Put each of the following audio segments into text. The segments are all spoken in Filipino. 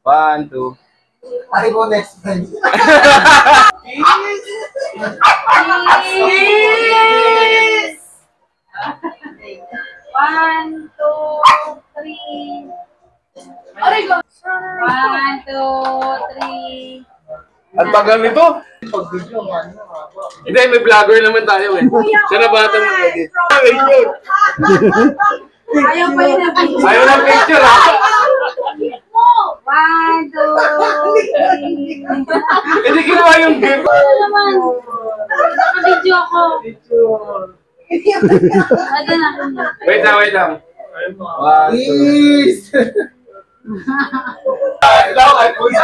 1, 2. I go next time. Cheese! 1, 2, 3. Aray ko! 1, 2, 3. Ang tagal nito. Hindi, may vlogger naman tayo eh. Siya na ba itong mag-edit? Ayaw pa yun ang picture. Ayaw ng picture ha? 1, 2, 3. Hindi ginawa yung game. Ano naman? Naka-video ako. Ano na? Wait lang. 1, 2. Ito, ay pusi.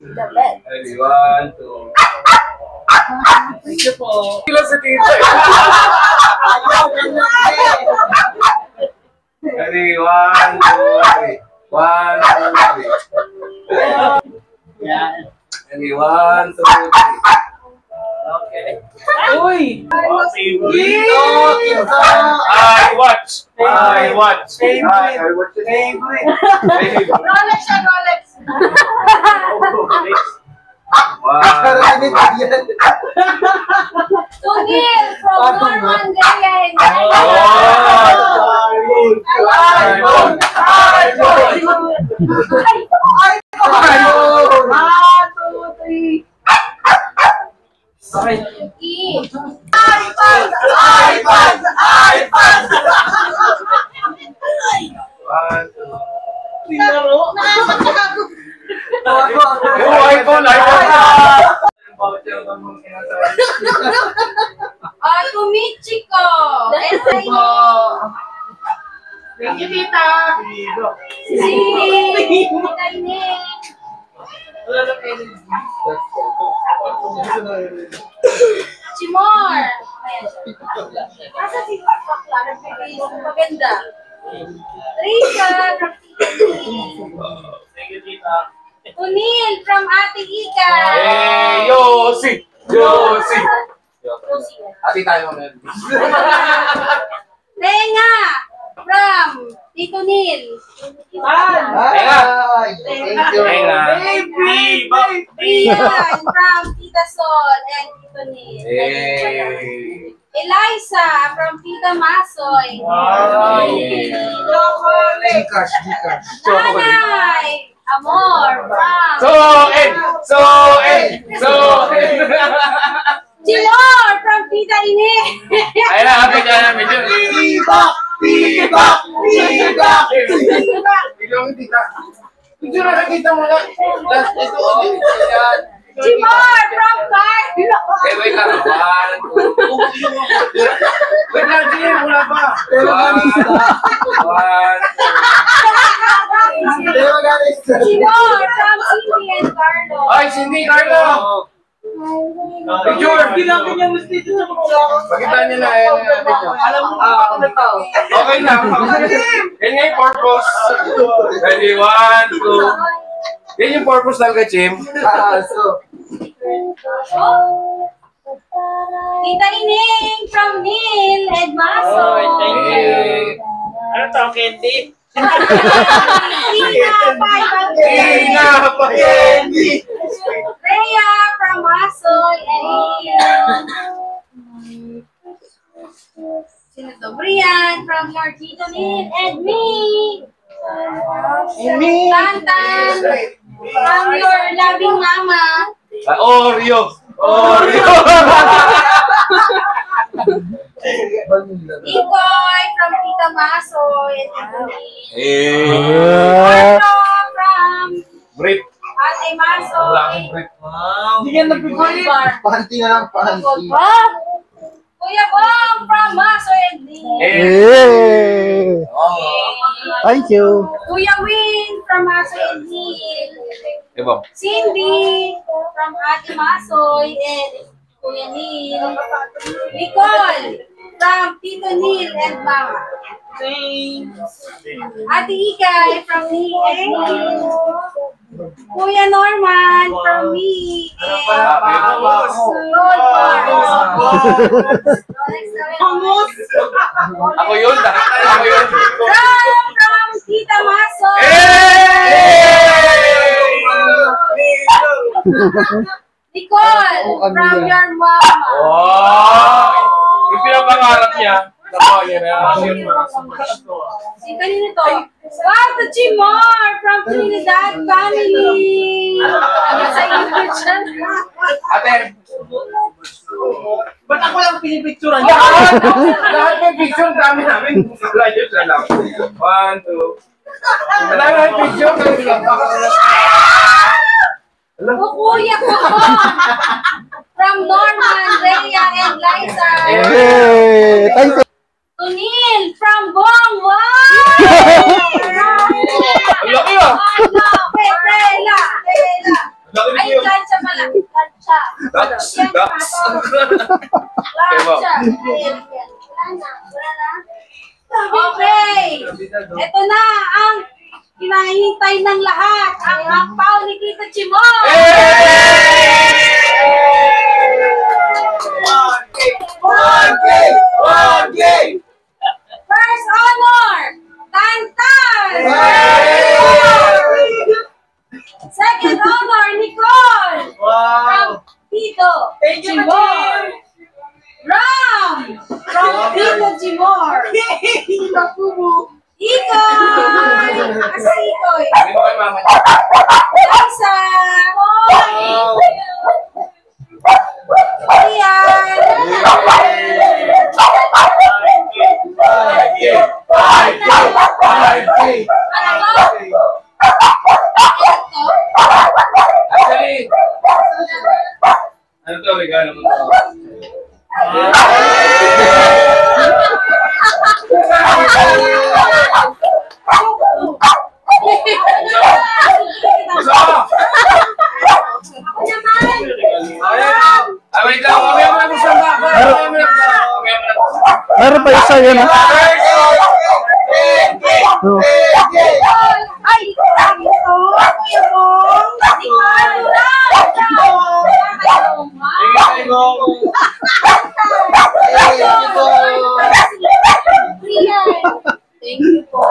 Ready, 1, 2. Thank you po. Kila sa tito eh. Ready, 1, 2, 3. 1, 2, 3. Ready, 1, 2, 3. Okay. Uy! I watch. Favorite. Rolex siya, Rolex. Tunil from Norman Gaya. Tumichiko. Thank you, tita. Chimor. Asa si maganda. Rika from Thank you, tita. Tunil from Ate Ika. Hey, Yossi! Ati tayo ngayon. Tenga from Tito Nil. Thank you. Baby! Rian from Tita Sol and Tito Nil. Hey! Eliza from Tita Masoy. Gcash. Nanay Amor from Chimor from Tita Ine. Ayun na, happy ka na, medyo. Tibak! Ilong tita. Medyo na nakita mo na. Last ito. Ayan. Chimor from Carlo. Wait lang. 1, 2. Wait lang, sige, wala pa. 1, 2. Chimor from Cindy and Carlo. Ay, Cindy, Carlo! Picture! Ginagin niya gusto dito sa mga Pakita niyo na yan. Alam mo ako na tao. Okay na. Yan nga yung purpose. Ready, 1, 2. Yan yung purpose talaga, Chim. Tita Ining from Neil and Maso. Thank you. Ano to, Candy? Tina Candy. Rhea from Maso and Neil. Sino to? Brian from your Tito Neil and me. Tantan from your loving mama. Oreo! Ikoy from Tita Maso and Hey! from Great! Ate Maso. Hindi yan nagpipili. Panty na lang, panty. Kuya Bong from Maso and Hey! Thank you. Kuya Win from Maso and Diba? Cindy from Ate Masoy and Kuya Neil. Nicole from Tito Neil and Mama. Ate Ikay from me and Neil. Kuya Norman from me and Gold Bars. Ako yun, ako yun. From Tita Masoy. Hey! Nicole, from your mama. Oh! Yung pinapangarap niya. Tama, yan na. Si kanino to? Wow, to Chimor from Trinidad family. Sa English siya. Ate, Ba't ako lang pinipicturan? lahat ng picture dami namin. Wala yun sa lang. 1, 2. Wala na yung picture. O kuya ko. From Norman, Rhea, and Liza. Hey, thank you. Tunil from Bongwa. Ang laki ah! Ano? Bella. Laki Ay, niyo. plancha pala. Plancha. Ducks. Yan, Ducks. plancha. Ayan, yan. Wala na? Okay. Ito na ang hinahintay ng lahat. Ang ampaw ni Tita Chimor. First honor, Tantan. Second honor, Nicole. From Tito Thank you, Chimor. Ram from Tito Chimor. Ikoy. Asa Ikoy? Hindi mo kay mama. Liza. Ian. Ano ba? Ito. Actually, ano to, regalo mo to? Gusto mo? Ako naman. Ah, wait lang, mamaya mo na gusto ba? Mamaya mo na. Meron pa isa yun, ha? Oh. Ay, sabi ito. Kuya Bong. Di ka Thank you po.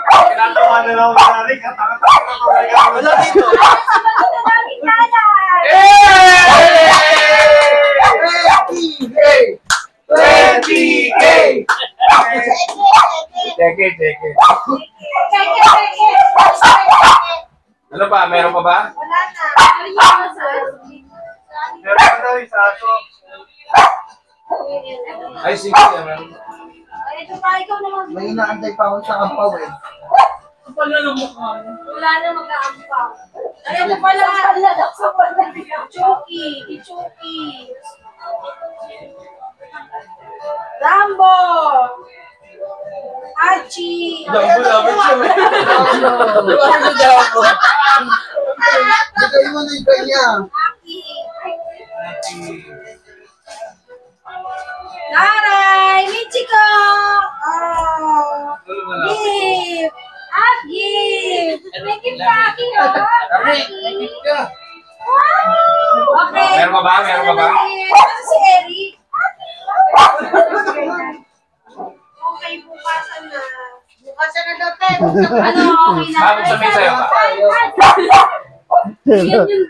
Kinatawa na lang ako namin. Wala dito. Check it. Ano pa? Meron pa ba? Wala na. Meron ka daw isa aso. Ay, sige. Meron. Ito pa, ikaw naman. May inaantay pa ako sa kampaw eh. Ang pala ng mukha. Wala na mag-aampaw. Ay, ito pala. Ichuki. Rambo. Hachi. Labo siya. Bigay mo na yung kanya. Aki. Naray. Michiko. Oh. Gift. Gift. May gift sa akin, oh. Wow. Okay. Meron pa ba? Ano si Eric? Okay, bukasan na. Bukasan na daw, Ted. Ano, okay na. Bakit sabihin sa'yo ba? Yan yung